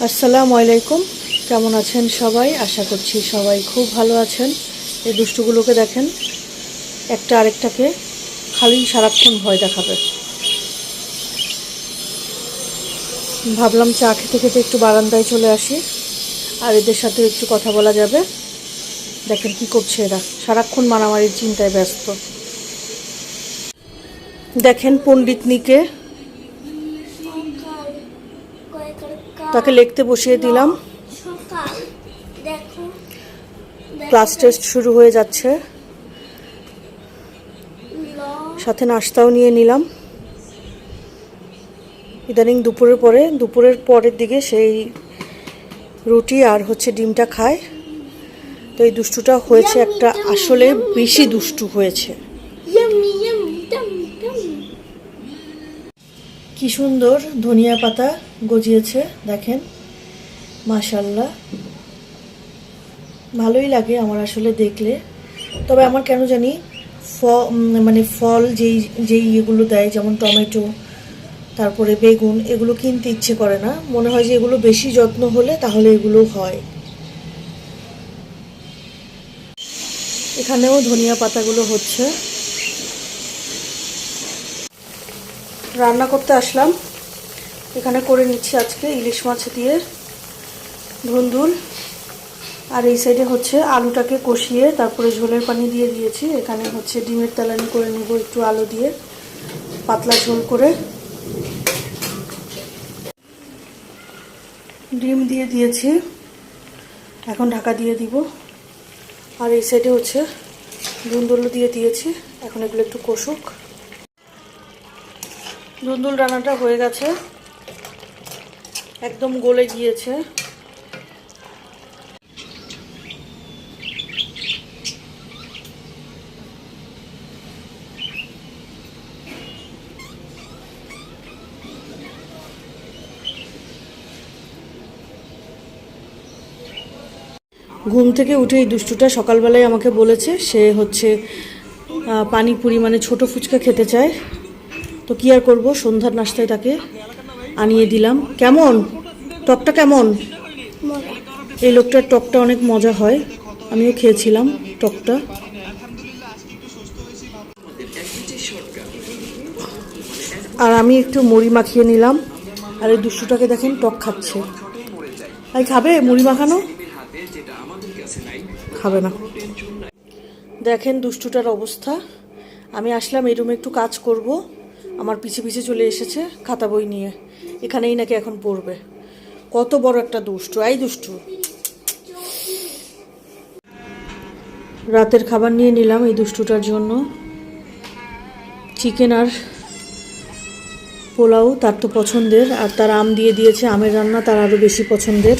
আসসালামু আলাইকুম। কেমন আছেন সবাই? আশা করছি সবাই খুব ভালো আছেন। এই দুষ্টুগুলোকে দেখেন, একটা আরেকটাকে খালি সারাক্ষণ ভয় দেখাবে। ভাবলাম চা খেতে খেতে একটু বারান্দায় চলে আসি, আর এদের সাথে একটু কথা বলা যাবে। দেখেন কি করছে এরা, সারাক্ষণ মারামারির চিন্তায় ব্যস্ত। দেখেন পণ্ডিতনিকে, তাকে লিখতে বসিয়ে দিলাম। ক্লাস টেস্ট শুরু হয়ে যাচ্ছে, সাথে নাস্তাও নিয়ে নিলাম। ইদানিং দুপুরের পরের দিকে সেই রুটি আর ডিমটা খায়। তো এই দুষ্টুটা হয়েছে একটা, আসলে বেশি দুষ্টু হয়েছে। কি সুন্দর ধনিয়া পাতা গজিয়েছে দেখেন, মাশাআল্লাহ। ভালোই লাগে আমার আসলে দেখলে। তবে আমার কেন জানি ফল যেই এগুলো দেয়, যেমন টমেটো, তারপরে বেগুন, এগুলো কিনতে ইচ্ছে করে না। মনে হয় যে এগুলো বেশি যত্ন হলে তাহলে এগুলো হয়। এখানেও ধনিয়া পাতাগুলো হচ্ছে। রান্না করতে আসলাম, এখানে করে নিচ্ছি আজকে ইলিশ মাছ দিয়ে ধুন্দুল। আর এই সাইডে আলুটাকে কষিয়ে তারপরে ঝোলের পানি দিয়ে দিয়েছি। এখানে ডিমের তেলানি করে নেব একটু আলু দিয়ে, পাতলা ঝোল করে। ডিম দিয়ে দিয়েছি, এখন ঢাকা দিয়ে দিব। আর এই সাইডে ধুন্দুল দিয়ে দিয়েছি, এখন এগুলো একটু কষুক। ধুন্দুল রান্নাটা হয়ে গেছে, একদম গলে গিয়েছে। ঘুম থেকে উঠে এই দুষ্টুটা সকালবেলায় আমাকে বলেছে সে পানিপুরি মানে ছোট ফুচকা খেতে চায়। তো কি আর করবো, সন্ধ্যার নাস্তায় তাকে আনিয়ে দিলাম। কেমন টকটা, কেমন? এই লোকটার টকটা অনেক মজা হয়, আমিও খেয়েছিলাম টকটা। আর আমি একটু মুড়ি মাখিয়ে নিলাম। আর এই দুষ্টুটাকে দেখেন টক খাচ্ছে। তাই খাবে মুড়ি মাখানো? খাবে না। দেখেন দুষ্টুটার অবস্থা। আমি আসলাম এই রুমে একটু কাজ করব, আমার পিছে পিছে চলে এসেছে খাতা বই নিয়ে। এখানেই নাকি এখন পড়বে। কত বড় একটা দুষ্টু, এই দুষ্টু। রাতের খাবার নিয়ে নিলাম এই দুষ্টুটার জন্য। চিকেন আর পোলাও তার তো পছন্দের, আর তার আম দিয়ে দিয়েছে, আমের রান্না তার আরও বেশি পছন্দের।